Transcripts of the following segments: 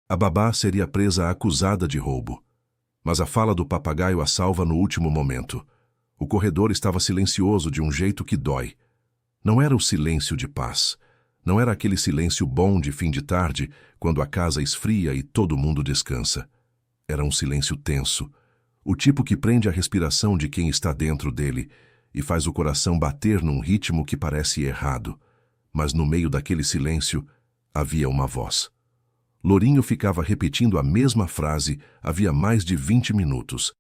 A babá seria presa acusada de roubo. Mas a fala do papagaio a salva no último momento. O corredor estava silencioso de um jeito que dói. Não era o silêncio de paz. Não era aquele silêncio bom de fim de tarde, quando a casa esfria e todo mundo descansa. Era um silêncio tenso. O tipo que prende a respiração de quem está dentro dele e faz o coração bater num ritmo que parece errado. Mas no meio daquele silêncio havia uma voz. Lourinho ficava repetindo a mesma frase havia mais de 20 minutos.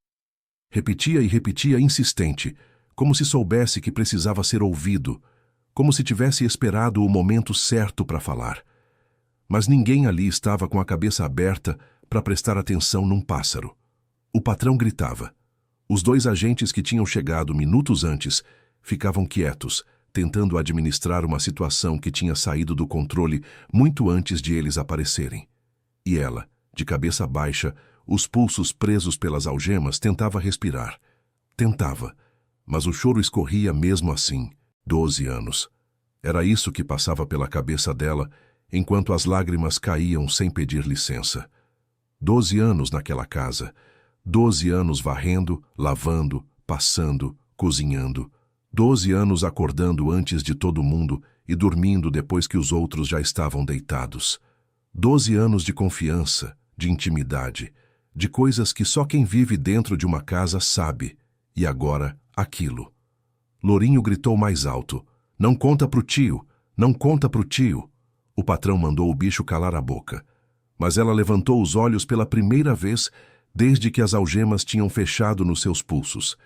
Repetia e repetia insistente, como se soubesse que precisava ser ouvido, como se tivesse esperado o momento certo para falar. Mas ninguém ali estava com a cabeça aberta para prestar atenção num pássaro. O patrão gritava. Os dois agentes que tinham chegado minutos antes ficavam quietos, tentando administrar uma situação que tinha saído do controle muito antes de eles aparecerem. E ela, de cabeça baixa, os pulsos presos pelas algemas, tentava respirar. Tentava, mas o choro escorria mesmo assim. 12 anos. Era isso que passava pela cabeça dela, enquanto as lágrimas caíam sem pedir licença. 12 anos naquela casa. 12 anos varrendo, lavando, passando, cozinhando. 12 anos acordando antes de todo mundo e dormindo depois que os outros já estavam deitados. 12 anos de confiança, de intimidade, de coisas que só quem vive dentro de uma casa sabe. E agora, aquilo. Lourinho gritou mais alto. Não conta pro tio, não conta pro tio. O patrão mandou o bicho calar a boca. Mas ela levantou os olhos pela primeira vez desde que as algemas tinham fechado nos seus pulsos.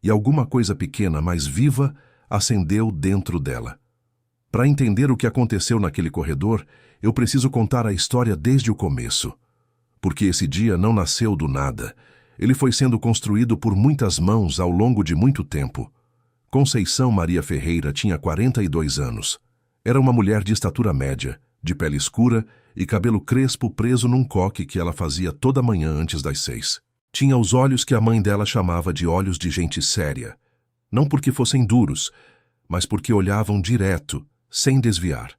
E alguma coisa pequena, mas viva, acendeu dentro dela. Para entender o que aconteceu naquele corredor, eu preciso contar a história desde o começo. Porque esse dia não nasceu do nada. Ele foi sendo construído por muitas mãos ao longo de muito tempo. Conceição Maria Ferreira tinha 42 anos. Era uma mulher de estatura média, de pele escura e cabelo crespo preso num coque que ela fazia toda manhã antes das 6. Tinha os olhos que a mãe dela chamava de olhos de gente séria. Não porque fossem duros, mas porque olhavam direto, sem desviar.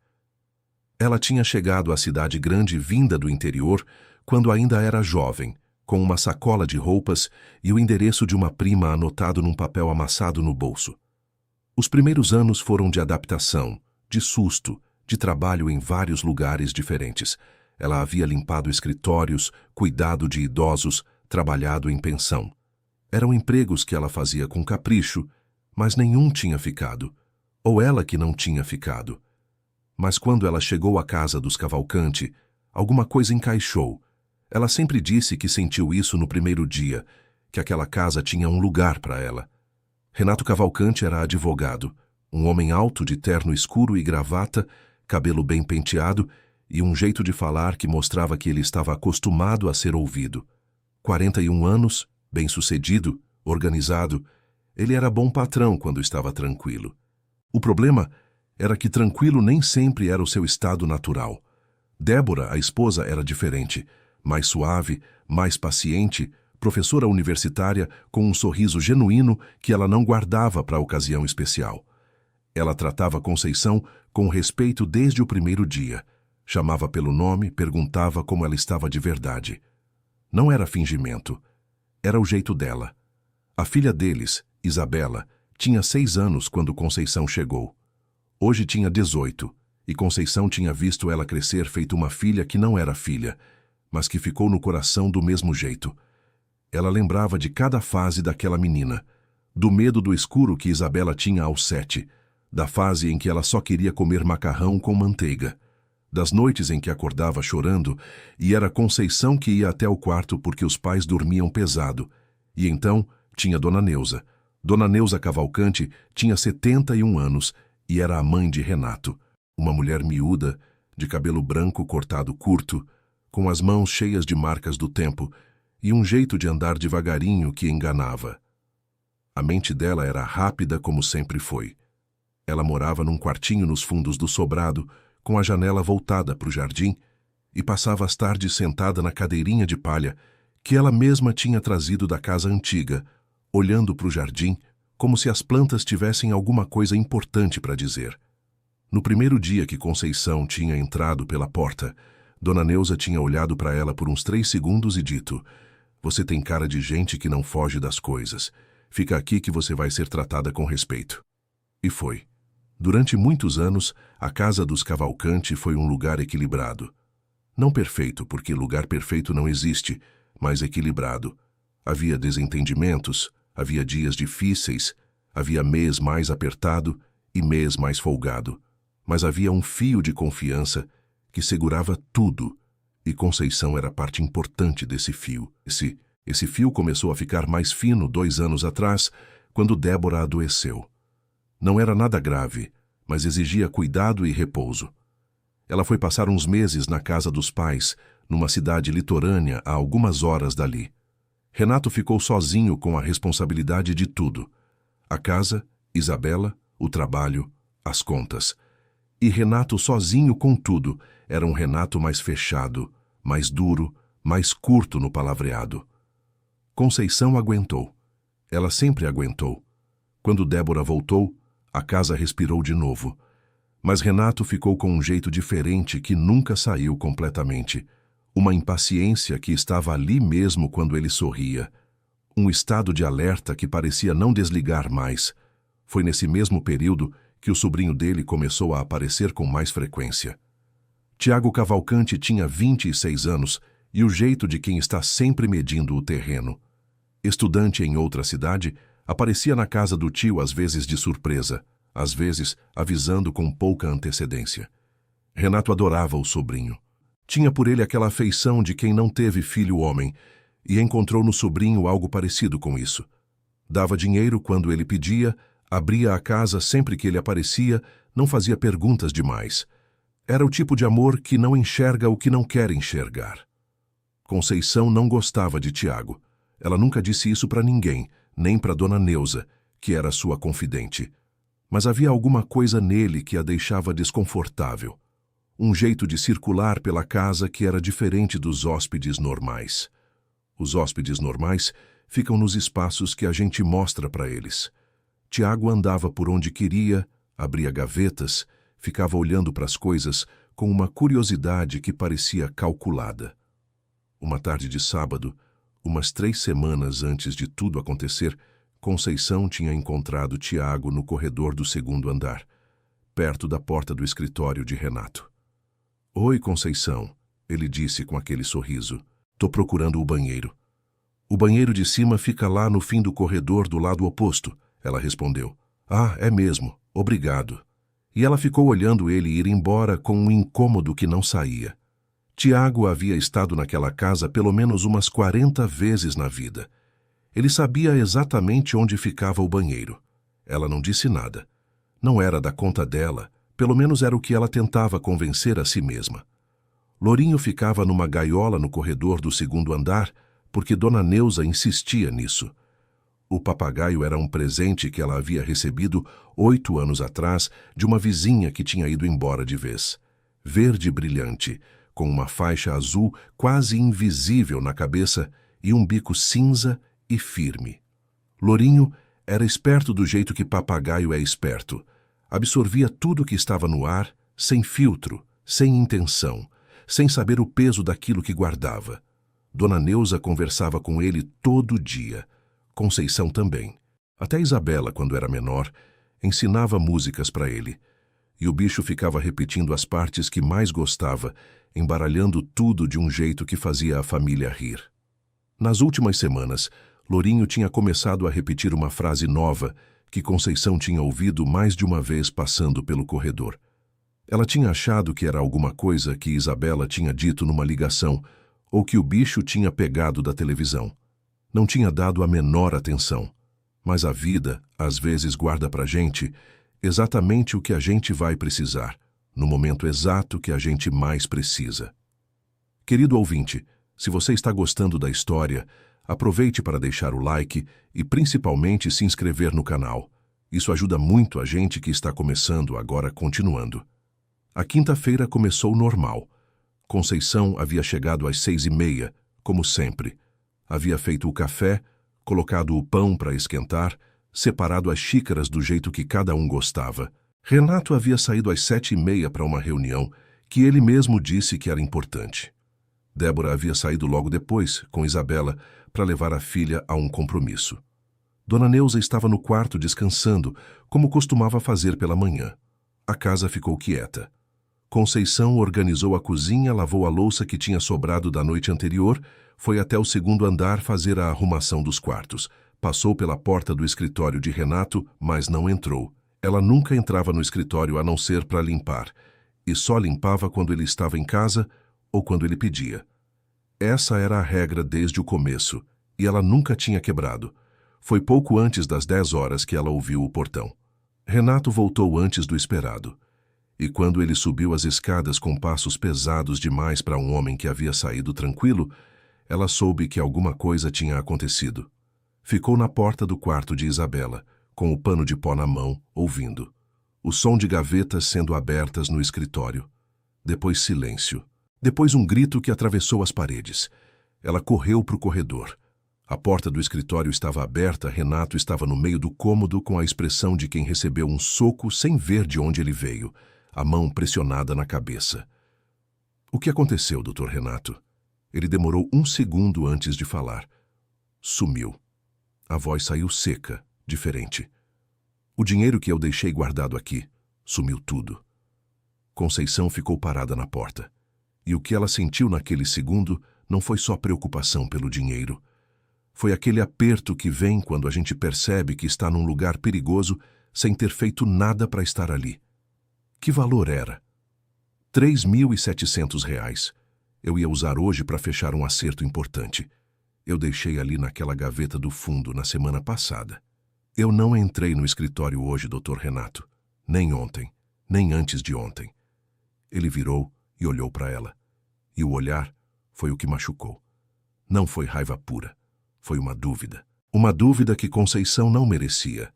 Ela tinha chegado à cidade grande vinda do interior quando ainda era jovem, com uma sacola de roupas e o endereço de uma prima anotado num papel amassado no bolso. Os primeiros anos foram de adaptação, de susto, de trabalho em vários lugares diferentes. Ela havia limpado escritórios, cuidado de idosos, trabalhado em pensão. Eram empregos que ela fazia com capricho, mas nenhum tinha ficado. Ou ela que não tinha ficado. Mas quando ela chegou à casa dos Cavalcante, alguma coisa encaixou. Ela sempre disse que sentiu isso no primeiro dia, que aquela casa tinha um lugar para ela. Renato Cavalcante era advogado, um homem alto de terno escuro e gravata, cabelo bem penteado e um jeito de falar que mostrava que ele estava acostumado a ser ouvido. 41 anos, bem-sucedido, organizado, ele era bom patrão quando estava tranquilo. O problema era que tranquilo nem sempre era o seu estado natural. Débora, a esposa, era diferente, mais suave, mais paciente, professora universitária com um sorriso genuíno que ela não guardava para a ocasião especial. Ela tratava Conceição com respeito desde o primeiro dia. Chamava pelo nome, perguntava como ela estava de verdade. Não era fingimento. Era o jeito dela. A filha deles, Isabela, tinha 6 anos quando Conceição chegou. Hoje tinha 18, e Conceição tinha visto ela crescer feito uma filha que não era filha, mas que ficou no coração do mesmo jeito. Ela lembrava de cada fase daquela menina, do medo do escuro que Isabela tinha aos 7, da fase em que ela só queria comer macarrão com manteiga, das noites em que acordava chorando e era Conceição que ia até o quarto porque os pais dormiam pesado. E então tinha Dona Neuza. Dona Neuza Cavalcante tinha 71 anos e era a mãe de Renato, uma mulher miúda, de cabelo branco cortado curto, com as mãos cheias de marcas do tempo e um jeito de andar devagarinho que enganava. A mente dela era rápida como sempre foi. Ela morava num quartinho nos fundos do sobrado, com a janela voltada para o jardim, e passava as tardes sentada na cadeirinha de palha que ela mesma tinha trazido da casa antiga, olhando para o jardim como se as plantas tivessem alguma coisa importante para dizer. No primeiro dia que Conceição tinha entrado pela porta, Dona Neuza tinha olhado para ela por uns 3 segundos e dito: "Você tem cara de gente que não foge das coisas. Fica aqui que você vai ser tratada com respeito." E foi. Durante muitos anos, a casa dos Cavalcanti foi um lugar equilibrado. Não perfeito, porque lugar perfeito não existe, mas equilibrado. Havia desentendimentos, havia dias difíceis, havia mês mais apertado e mês mais folgado. Mas havia um fio de confiança que segurava tudo, e Conceição era parte importante desse fio. Esse fio começou a ficar mais fino 2 anos atrás, quando Débora adoeceu. Não era nada grave, mas exigia cuidado e repouso. Ela foi passar uns meses na casa dos pais, numa cidade litorânea a algumas horas dali. Renato ficou sozinho com a responsabilidade de tudo: a casa, Isabela, o trabalho, as contas. E Renato sozinho com tudo era um Renato mais fechado, mais duro, mais curto no palavreado. Conceição aguentou. Ela sempre aguentou. Quando Débora voltou, a casa respirou de novo. Mas Renato ficou com um jeito diferente que nunca saiu completamente. Uma impaciência que estava ali mesmo quando ele sorria. Um estado de alerta que parecia não desligar mais. Foi nesse mesmo período que o sobrinho dele começou a aparecer com mais frequência. Tiago Cavalcanti tinha 26 anos e o jeito de quem está sempre medindo o terreno. Estudante em outra cidade, aparecia na casa do tio às vezes de surpresa, às vezes avisando com pouca antecedência. Renato adorava o sobrinho. Tinha por ele aquela afeição de quem não teve filho homem e encontrou no sobrinho algo parecido com isso. Dava dinheiro quando ele pedia, abria a casa sempre que ele aparecia, não fazia perguntas demais. Era o tipo de amor que não enxerga o que não quer enxergar. Conceição não gostava de Tiago. Ela nunca disse isso para ninguém, nem para Dona Neuza, que era sua confidente. Mas havia alguma coisa nele que a deixava desconfortável. Um jeito de circular pela casa que era diferente dos hóspedes normais. Os hóspedes normais ficam nos espaços que a gente mostra para eles. Tiago andava por onde queria, abria gavetas, ficava olhando para as coisas com uma curiosidade que parecia calculada. Uma tarde de sábado, umas 3 semanas antes de tudo acontecer, Conceição tinha encontrado Tiago no corredor do 2º andar, perto da porta do escritório de Renato. "Oi, Conceição", ele disse com aquele sorriso. "Tô procurando o banheiro." "O banheiro de cima fica lá no fim do corredor do lado oposto", ela respondeu. "Ah, é mesmo. Obrigado." E ela ficou olhando ele ir embora com um incômodo que não saía. Tiago havia estado naquela casa pelo menos umas 40 vezes na vida. Ele sabia exatamente onde ficava o banheiro. Ela não disse nada. Não era da conta dela, pelo menos era o que ela tentava convencer a si mesma. Lourinho ficava numa gaiola no corredor do 2º andar, porque Dona Neuza insistia nisso. O papagaio era um presente que ela havia recebido 8 anos atrás de uma vizinha que tinha ido embora de vez. Verde brilhante, com uma faixa azul quase invisível na cabeça e um bico cinza e firme. Lourinho era esperto do jeito que papagaio é esperto. Absorvia tudo que estava no ar, sem filtro, sem intenção, sem saber o peso daquilo que guardava. Dona Neuza conversava com ele todo dia. Conceição também. Até Isabela, quando era menor, ensinava músicas para ele. E o bicho ficava repetindo as partes que mais gostava, embaralhando tudo de um jeito que fazia a família rir. Nas últimas semanas, Lourinho tinha começado a repetir uma frase nova que Conceição tinha ouvido mais de uma vez passando pelo corredor. Ela tinha achado que era alguma coisa que Isabela tinha dito numa ligação ou que o bicho tinha pegado da televisão. Não tinha dado a menor atenção. Mas a vida, às vezes, guarda pra gente exatamente o que a gente vai precisar, no momento exato que a gente mais precisa. Querido ouvinte, se você está gostando da história, aproveite para deixar o like e principalmente se inscrever no canal. Isso ajuda muito a gente que está começando agora continuando. A quinta-feira começou normal. Conceição havia chegado às 6h30, como sempre. Havia feito o café, colocado o pão para esquentar, separado as xícaras do jeito que cada um gostava. Renato havia saído às 7h30 para uma reunião que ele mesmo disse que era importante. Débora havia saído logo depois, com Isabela, para levar a filha a um compromisso. Dona Neuza estava no quarto descansando, como costumava fazer pela manhã. A casa ficou quieta. Conceição organizou a cozinha, lavou a louça que tinha sobrado da noite anterior, foi até o segundo andar fazer a arrumação dos quartos. Passou pela porta do escritório de Renato, mas não entrou. Ela nunca entrava no escritório a não ser para limpar, e só limpava quando ele estava em casa ou quando ele pedia. Essa era a regra desde o começo, e ela nunca tinha quebrado. Foi pouco antes das 10 horas que ela ouviu o portão. Renato voltou antes do esperado, e quando ele subiu as escadas com passos pesados demais para um homem que havia saído tranquilo, ela soube que alguma coisa tinha acontecido. Ficou na porta do quarto de Isabela, com o pano de pó na mão, ouvindo. O som de gavetas sendo abertas no escritório. Depois silêncio. Depois um grito que atravessou as paredes. Ela correu para o corredor. A porta do escritório estava aberta, Renato estava no meio do cômodo com a expressão de quem recebeu um soco sem ver de onde ele veio, a mão pressionada na cabeça. O que aconteceu, Dr. Renato? Ele demorou 1 segundo antes de falar. Sumiu. A voz saiu seca, diferente. O dinheiro que eu deixei guardado aqui, sumiu tudo. Conceição ficou parada na porta. E o que ela sentiu naquele segundo não foi só preocupação pelo dinheiro. Foi aquele aperto que vem quando a gente percebe que está num lugar perigoso sem ter feito nada para estar ali. Que valor era? R$ 3.700. Eu ia usar hoje para fechar um acerto importante. Eu deixei ali naquela gaveta do fundo na semana passada. Eu não entrei no escritório hoje, Dr. Renato. Nem ontem, nem antes de ontem. Ele virou e olhou para ela. E o olhar foi o que machucou. Não foi raiva pura. Foi uma dúvida. Uma dúvida que Conceição não merecia,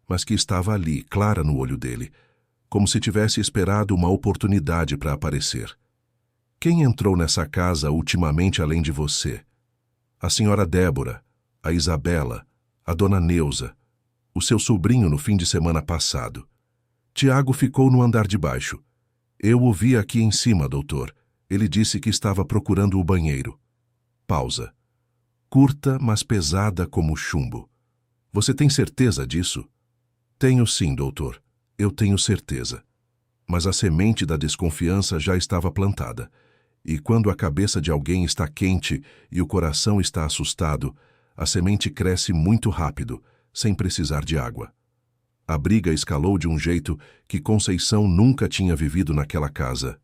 mas que estava ali, clara no olho dele, como se tivesse esperado uma oportunidade para aparecer. Quem entrou nessa casa ultimamente além de você? A senhora Débora, a Isabela, a dona Neuza, o seu sobrinho no fim de semana passado. Tiago ficou no andar de baixo. Eu o vi aqui em cima, doutor. Ele disse que estava procurando o banheiro. Pausa. Curta, mas pesada como chumbo. Você tem certeza disso? Tenho sim, doutor. Eu tenho certeza. Mas a semente da desconfiança já estava plantada. E quando a cabeça de alguém está quente e o coração está assustado, a semente cresce muito rápido, sem precisar de água. A briga escalou de um jeito que Conceição nunca tinha vivido naquela casa.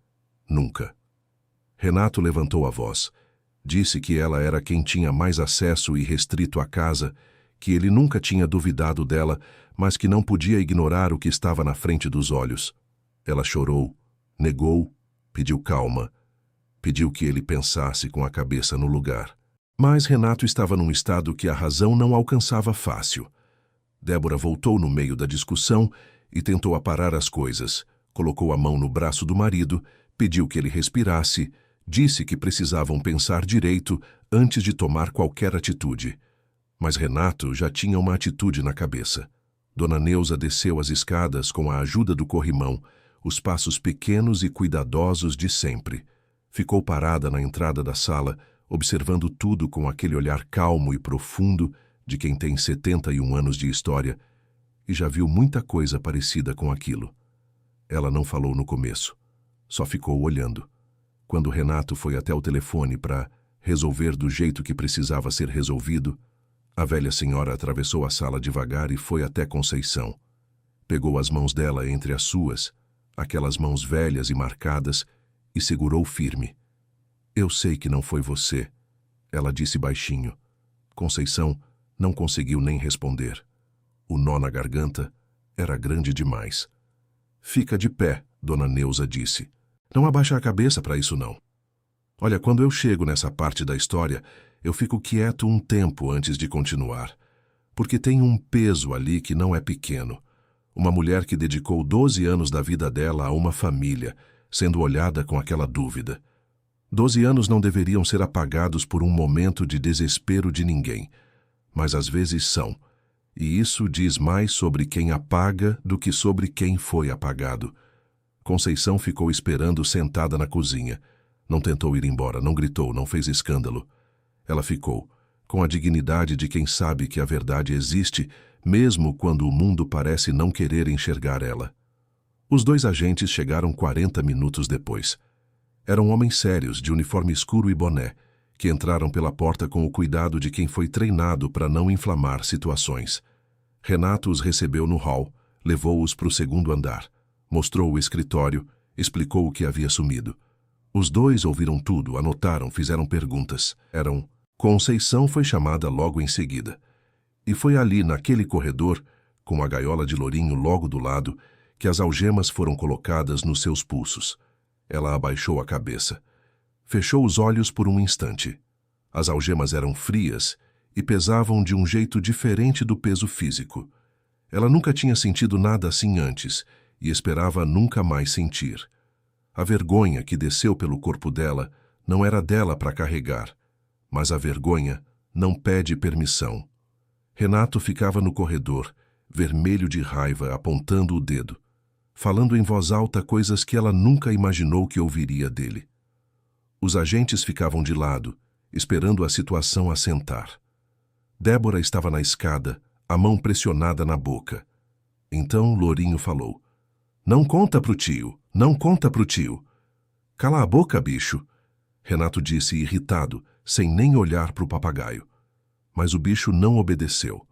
Nunca. Renato levantou a voz. Disse que ela era quem tinha mais acesso irrestrito à casa, que ele nunca tinha duvidado dela, mas que não podia ignorar o que estava na frente dos olhos. Ela chorou, negou, pediu calma. Pediu que ele pensasse com a cabeça no lugar. Mas Renato estava num estado que a razão não alcançava fácil. Débora voltou no meio da discussão e tentou aparar as coisas. Colocou a mão no braço do marido, pediu que ele respirasse, disse que precisavam pensar direito antes de tomar qualquer atitude. Mas Renato já tinha uma atitude na cabeça. Dona Neuza desceu as escadas com a ajuda do corrimão, os passos pequenos e cuidadosos de sempre. Ficou parada na entrada da sala, observando tudo com aquele olhar calmo e profundo de quem tem 71 anos de história e já viu muita coisa parecida com aquilo. Ela não falou no começo, só ficou olhando. Quando Renato foi até o telefone para resolver do jeito que precisava ser resolvido, a velha senhora atravessou a sala devagar e foi até Conceição. Pegou as mãos dela entre as suas, aquelas mãos velhas e marcadas, e segurou firme. Eu sei que não foi você, ela disse baixinho. Conceição não conseguiu nem responder. O nó na garganta era grande demais. Fica de pé, Dona Neuza disse. Não abaixa a cabeça para isso não. Olha, quando eu chego nessa parte da história, eu fico quieto um tempo antes de continuar, porque tem um peso ali que não é pequeno. Uma mulher que dedicou 12 anos da vida dela a uma família, sendo olhada com aquela dúvida. 12 anos não deveriam ser apagados por um momento de desespero de ninguém, mas às vezes são, e isso diz mais sobre quem apaga do que sobre quem foi apagado. Conceição ficou esperando sentada na cozinha. Não tentou ir embora, não gritou, não fez escândalo. Ela ficou, com a dignidade de quem sabe que a verdade existe, mesmo quando o mundo parece não querer enxergar ela. Os 2 agentes chegaram 40 minutos depois. Eram homens sérios, de uniforme escuro e boné, que entraram pela porta com o cuidado de quem foi treinado para não inflamar situações. Renato os recebeu no hall, levou-os para o 2º andar, mostrou o escritório, explicou o que havia sumido. Os 2 ouviram tudo, anotaram, fizeram perguntas. Conceição foi chamada logo em seguida. E foi ali, naquele corredor, com a gaiola de Lourinho logo do lado, que as algemas foram colocadas nos seus pulsos. Ela abaixou a cabeça. Fechou os olhos por um instante. As algemas eram frias e pesavam de um jeito diferente do peso físico. Ela nunca tinha sentido nada assim antes e esperava nunca mais sentir. A vergonha que desceu pelo corpo dela não era dela para carregar, mas a vergonha não pede permissão. Renato ficava no corredor, vermelho de raiva, apontando o dedo, falando em voz alta coisas que ela nunca imaginou que ouviria dele. Os agentes ficavam de lado, esperando a situação assentar. Débora estava na escada, a mão pressionada na boca. Então Lourinho falou: "Não conta pro tio, não conta pro tio." "Cala a boca, bicho," Renato disse irritado, sem nem olhar para o papagaio. Mas o bicho não obedeceu.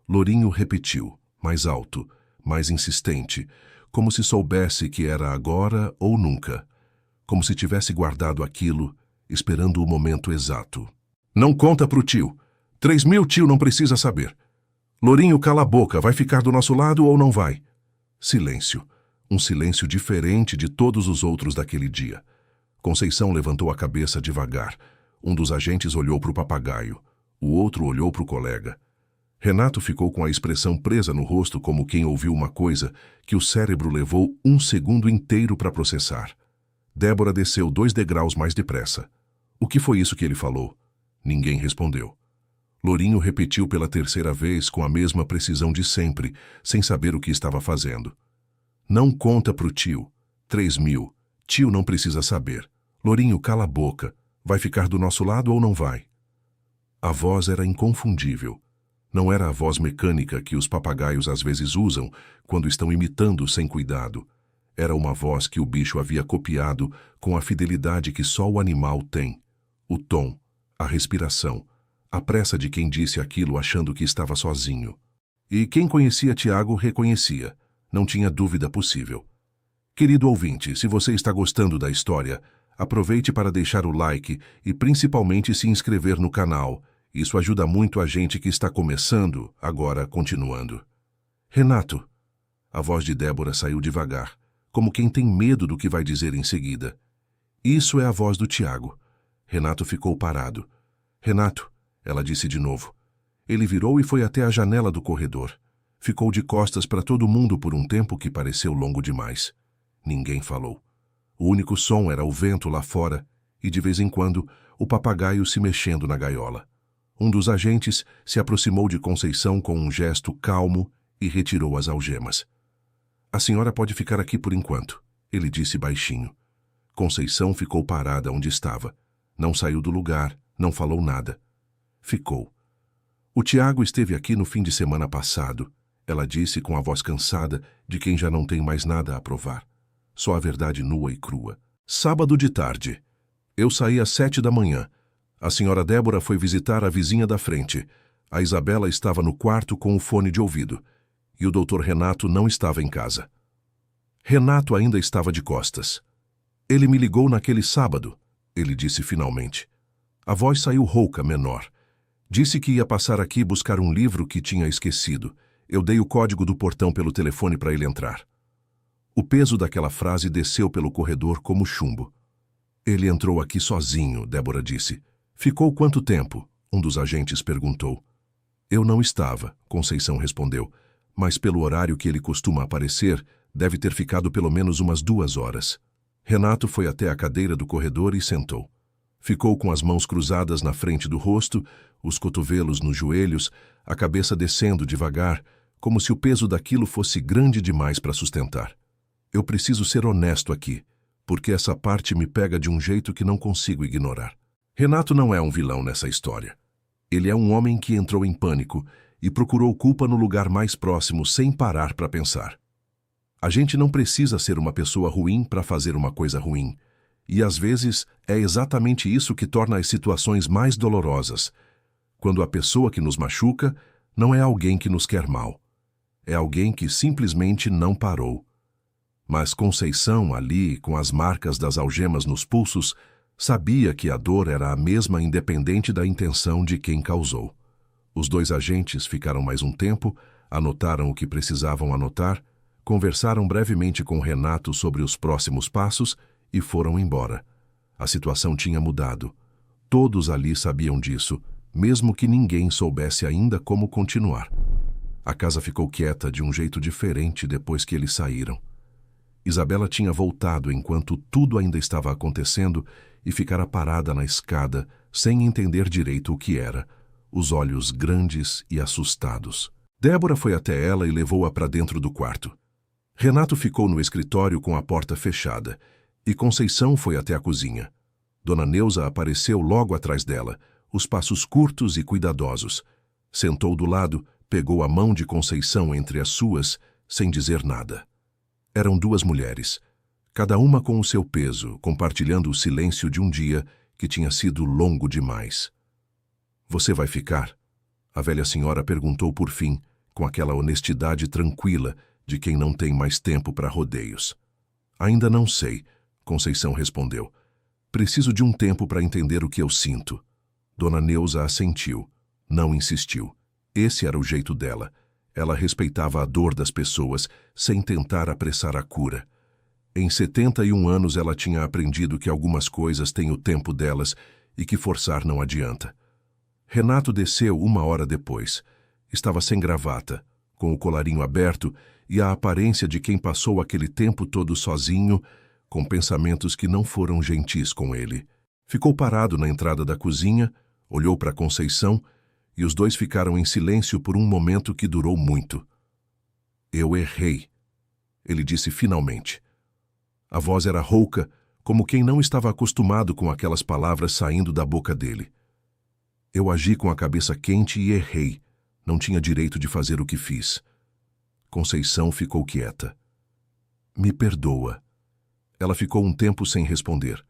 Lourinho repetiu, mais alto, mais insistente, como se soubesse que era agora ou nunca, como se tivesse guardado aquilo, esperando o momento exato. "Não conta pro tio. 3.000 tio não precisa saber. Lourinho, cala a boca, vai ficar do nosso lado ou não vai?" Silêncio. Um silêncio diferente de todos os outros daquele dia. Conceição levantou a cabeça devagar. Um dos agentes olhou para o papagaio. O outro olhou para o colega. Renato ficou com a expressão presa no rosto como quem ouviu uma coisa que o cérebro levou 1 segundo inteiro para processar. Débora desceu 2 degraus mais depressa. "O que foi isso que ele falou?" Ninguém respondeu. Lourinho repetiu pela 3ª vez com a mesma precisão de sempre, sem saber o que estava fazendo. "Não conta pro tio. 3.000. Tio não precisa saber. Lourinho, cala a boca. Vai ficar do nosso lado ou não vai?" A voz era inconfundível. Não era a voz mecânica que os papagaios às vezes usam quando estão imitando sem cuidado. Era uma voz que o bicho havia copiado com a fidelidade que só o animal tem. O tom, a respiração, a pressa de quem disse aquilo achando que estava sozinho. E quem conhecia Tiago reconhecia. Não tinha dúvida possível. Querido ouvinte, se você está gostando da história, aproveite para deixar o like e principalmente se inscrever no canal. Isso ajuda muito a gente que está começando, agora continuando. "Renato." A voz de Débora saiu devagar, como quem tem medo do que vai dizer em seguida. "Isso é a voz do Tiago." Renato ficou parado. "Renato," ela disse de novo. Ele virou e foi até a janela do corredor. Ficou de costas para todo mundo por um tempo que pareceu longo demais. Ninguém falou. O único som era o vento lá fora e, de vez em quando, o papagaio se mexendo na gaiola. Um dos agentes se aproximou de Conceição com um gesto calmo e retirou as algemas. "A senhora pode ficar aqui por enquanto," ele disse baixinho. Conceição ficou parada onde estava. Não saiu do lugar, não falou nada. Ficou. "O Tiago esteve aqui no fim de semana passado," ela disse com a voz cansada de quem já não tem mais nada a provar. Só a verdade nua e crua. "Sábado de tarde. Eu saí às 7 da manhã. A senhora Débora foi visitar a vizinha da frente. A Isabela estava no quarto com o fone de ouvido. E o doutor Renato não estava em casa." Renato ainda estava de costas. "Ele me ligou naquele sábado," ele disse finalmente. A voz saiu rouca, menor. "Disse que ia passar aqui buscar um livro que tinha esquecido. Eu dei o código do portão pelo telefone para ele entrar." O peso daquela frase desceu pelo corredor como chumbo. "Ele entrou aqui sozinho," Débora disse. "Ficou quanto tempo?" um dos agentes perguntou. "Eu não estava," Conceição respondeu, "mas pelo horário que ele costuma aparecer, deve ter ficado pelo menos umas 2 horas." Renato foi até a cadeira do corredor e sentou. Ficou com as mãos cruzadas na frente do rosto, os cotovelos nos joelhos, a cabeça descendo devagar, como se o peso daquilo fosse grande demais para sustentar. Eu preciso ser honesto aqui, porque essa parte me pega de um jeito que não consigo ignorar. Renato não é um vilão nessa história. Ele é um homem que entrou em pânico e procurou culpa no lugar mais próximo sem parar para pensar. A gente não precisa ser uma pessoa ruim para fazer uma coisa ruim. E às vezes é exatamente isso que torna as situações mais dolorosas. Quando a pessoa que nos machuca não é alguém que nos quer mal. É alguém que simplesmente não parou. Mas Conceição, ali, com as marcas das algemas nos pulsos, sabia que a dor era a mesma independente da intenção de quem causou. Os dois agentes ficaram mais um tempo, anotaram o que precisavam anotar, conversaram brevemente com Renato sobre os próximos passos e foram embora. A situação tinha mudado. Todos ali sabiam disso, mesmo que ninguém soubesse ainda como continuar. A casa ficou quieta de um jeito diferente depois que eles saíram. Isabela tinha voltado enquanto tudo ainda estava acontecendo e ficara parada na escada, sem entender direito o que era, os olhos grandes e assustados. Débora foi até ela e levou-a para dentro do quarto. Renato ficou no escritório com a porta fechada, e Conceição foi até a cozinha. Dona Neuza apareceu logo atrás dela, os passos curtos e cuidadosos. Sentou do lado, pegou a mão de Conceição entre as suas, sem dizer nada. Eram duas mulheres, cada uma com o seu peso, compartilhando o silêncio de um dia que tinha sido longo demais. "Você vai ficar?" A velha senhora perguntou por fim, com aquela honestidade tranquila de quem não tem mais tempo para rodeios. "Ainda não sei", Conceição respondeu. "Preciso de um tempo para entender o que eu sinto." Dona Neuza assentiu, não insistiu. Esse era o jeito dela. Ela respeitava a dor das pessoas, sem tentar apressar a cura. Em 71 anos ela tinha aprendido que algumas coisas têm o tempo delas e que forçar não adianta. Renato desceu 1 hora depois. Estava sem gravata, com o colarinho aberto e a aparência de quem passou aquele tempo todo sozinho, com pensamentos que não foram gentis com ele. Ficou parado na entrada da cozinha, olhou para Conceição e os dois ficaram em silêncio por um momento que durou muito. "Eu errei", ele disse finalmente. A voz era rouca, como quem não estava acostumado com aquelas palavras saindo da boca dele. "Eu agi com a cabeça quente e errei. Não tinha direito de fazer o que fiz." Conceição ficou quieta. "Me perdoa." Ela ficou um tempo sem responder.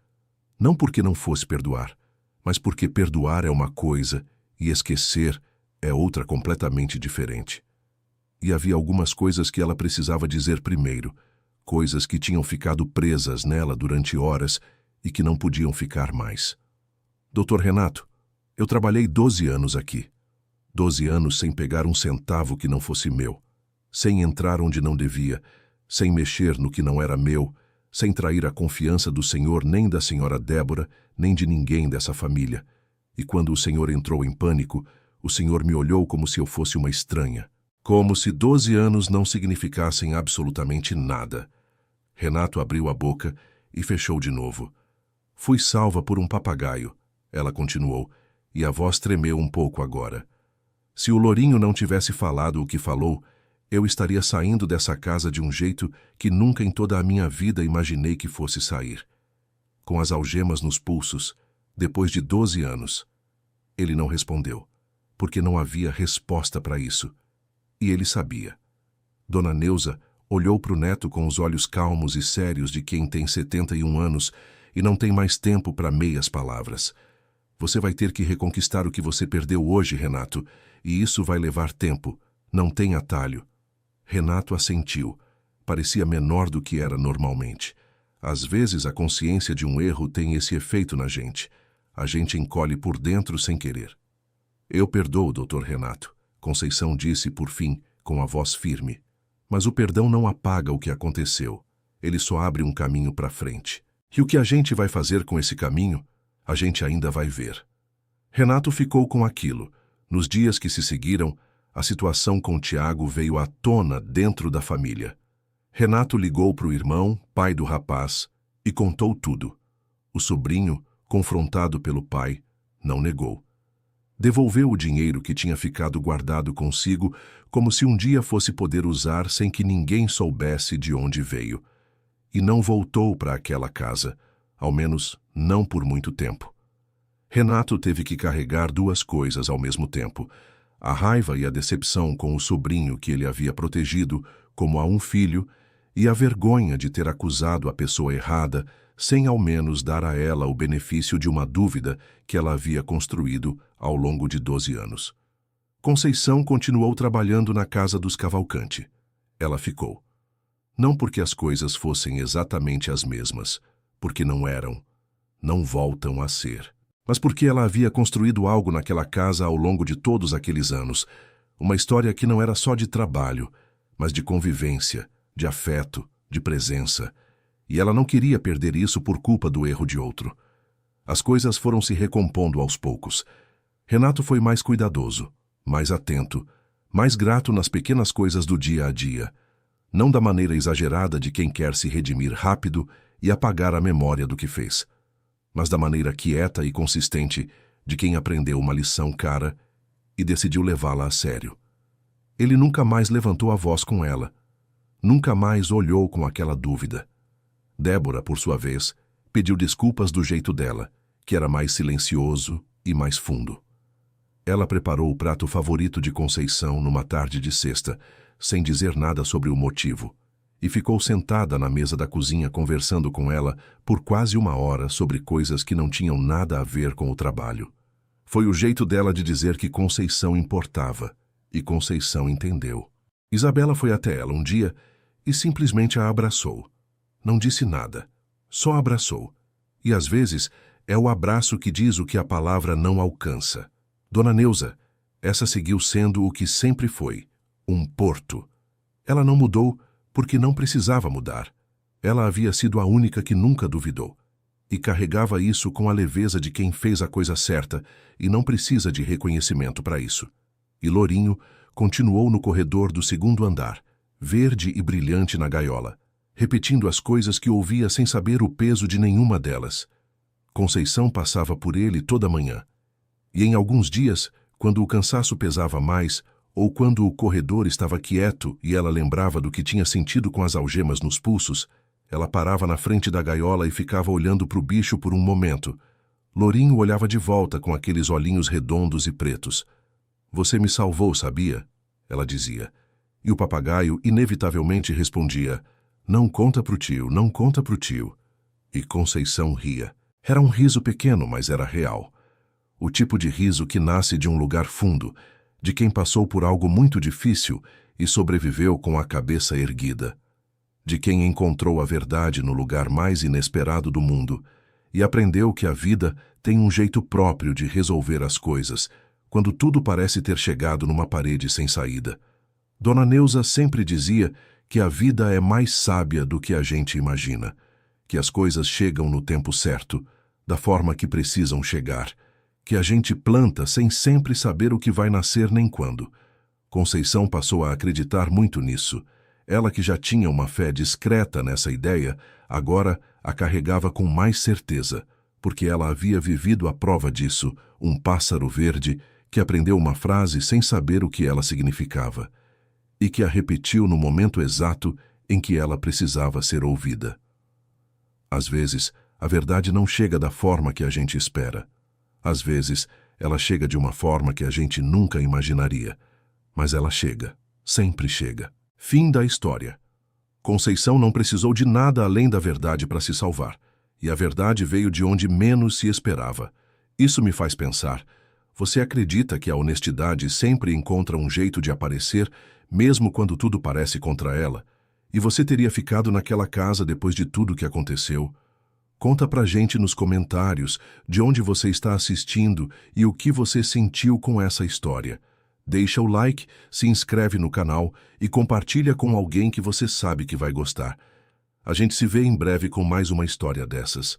Não porque não fosse perdoar, mas porque perdoar é uma coisa e esquecer é outra completamente diferente. E havia algumas coisas que ela precisava dizer primeiro, coisas que tinham ficado presas nela durante horas e que não podiam ficar mais. "Dr. Renato, eu trabalhei 12 anos aqui. 12 anos sem pegar um centavo que não fosse meu, sem entrar onde não devia, sem mexer no que não era meu, sem trair a confiança do senhor nem da senhora Débora, nem de ninguém dessa família. E quando o senhor entrou em pânico, o senhor me olhou como se eu fosse uma estranha. Como se 12 anos não significassem absolutamente nada." Renato abriu a boca e fechou de novo. "Fui salva por um papagaio", ela continuou, e a voz tremeu um pouco agora. "Se o lourinho não tivesse falado o que falou, eu estaria saindo dessa casa de um jeito que nunca em toda a minha vida imaginei que fosse sair. Com as algemas nos pulsos, depois de 12 anos. Ele não respondeu, porque não havia resposta para isso. E ele sabia. Dona Neuza olhou para o neto com os olhos calmos e sérios de quem tem 71 anos e não tem mais tempo para meias palavras. "Você vai ter que reconquistar o que você perdeu hoje, Renato, e isso vai levar tempo. Não tem atalho." Renato assentiu. Parecia menor do que era normalmente. Às vezes a consciência de um erro tem esse efeito na gente. A gente encolhe por dentro sem querer. "Eu perdoo, Dr. Renato", Conceição disse por fim, com a voz firme. "Mas o perdão não apaga o que aconteceu. Ele só abre um caminho para frente. E o que a gente vai fazer com esse caminho, a gente ainda vai ver." Renato ficou com aquilo. Nos dias que se seguiram, a situação com Tiago veio à tona dentro da família. Renato ligou para o irmão, pai do rapaz, e contou tudo. O sobrinho, confrontado pelo pai, não negou. Devolveu o dinheiro que tinha ficado guardado consigo, como se um dia fosse poder usar sem que ninguém soubesse de onde veio. e não voltou para aquela casa, ao menos não por muito tempo. Renato teve que carregar duas coisas ao mesmo tempo: a raiva e a decepção com o sobrinho que ele havia protegido como a um filho, e a vergonha de ter acusado a pessoa errada sem ao menos dar a ela o benefício de uma dúvida que ela havia construído ao longo de 12 anos. Conceição continuou trabalhando na casa dos Cavalcante. Ela ficou. Não porque as coisas fossem exatamente as mesmas, porque não eram, não voltam a ser, mas porque ela havia construído algo naquela casa ao longo de todos aqueles anos, uma história que não era só de trabalho, mas de convivência, de afeto, de presença, e ela não queria perder isso por culpa do erro de outro. As coisas foram se recompondo aos poucos. Renato foi mais cuidadoso, mais atento, mais grato nas pequenas coisas do dia a dia, não da maneira exagerada de quem quer se redimir rápido e apagar a memória do que fez, mas da maneira quieta e consistente de quem aprendeu uma lição cara e decidiu levá-la a sério. Ele nunca mais levantou a voz com ela, nunca mais olhou com aquela dúvida. Débora, por sua vez, pediu desculpas do jeito dela, que era mais silencioso e mais fundo. Ela preparou o prato favorito de Conceição numa tarde de sexta, sem dizer nada sobre o motivo, e ficou sentada na mesa da cozinha conversando com ela por quase 1 hora sobre coisas que não tinham nada a ver com o trabalho. Foi o jeito dela de dizer que Conceição importava, e Conceição entendeu. Isabela foi até ela um dia e simplesmente a abraçou. Não disse nada, só abraçou. E às vezes é o abraço que diz o que a palavra não alcança. Dona Neuza, essa seguiu sendo o que sempre foi, um porto. Ela não mudou porque não precisava mudar. Ela havia sido a única que nunca duvidou. E carregava isso com a leveza de quem fez a coisa certa e não precisa de reconhecimento para isso. E Lourinho continuou no corredor do 2º andar, verde e brilhante na gaiola, repetindo as coisas que ouvia sem saber o peso de nenhuma delas. Conceição passava por ele toda manhã. E em alguns dias, quando o cansaço pesava mais, ou quando o corredor estava quieto e ela lembrava do que tinha sentido com as algemas nos pulsos, ela parava na frente da gaiola e ficava olhando para o bicho por um momento. Lourinho olhava de volta com aqueles olhinhos redondos e pretos. "Você me salvou, sabia?" ela dizia. E o papagaio inevitavelmente respondia: "Não conta pro tio, não conta pro tio." E Conceição ria. Era um riso pequeno, mas era real. O tipo de riso que nasce de um lugar fundo, de quem passou por algo muito difícil e sobreviveu com a cabeça erguida. De quem encontrou a verdade no lugar mais inesperado do mundo e aprendeu que a vida tem um jeito próprio de resolver as coisas, quando tudo parece ter chegado numa parede sem saída. Dona Neuza sempre dizia que a vida é mais sábia do que a gente imagina, que as coisas chegam no tempo certo, da forma que precisam chegar, que a gente planta sem sempre saber o que vai nascer nem quando. Conceição passou a acreditar muito nisso. Ela, que já tinha uma fé discreta nessa ideia, agora a carregava com mais certeza, porque ela havia vivido a prova disso, um pássaro verde que aprendeu uma frase sem saber o que ela significava, e que a repetiu no momento exato em que ela precisava ser ouvida. Às vezes, a verdade não chega da forma que a gente espera. Às vezes, ela chega de uma forma que a gente nunca imaginaria. Mas ela chega, sempre chega. Fim da história. Conceição não precisou de nada além da verdade para se salvar. E a verdade veio de onde menos se esperava. Isso me faz pensar: você acredita que a honestidade sempre encontra um jeito de aparecer, mesmo quando tudo parece contra ela? E você teria ficado naquela casa depois de tudo que aconteceu? Conta pra gente nos comentários de onde você está assistindo e o que você sentiu com essa história. Deixa o like, se inscreve no canal e compartilha com alguém que você sabe que vai gostar. A gente se vê em breve com mais uma história dessas.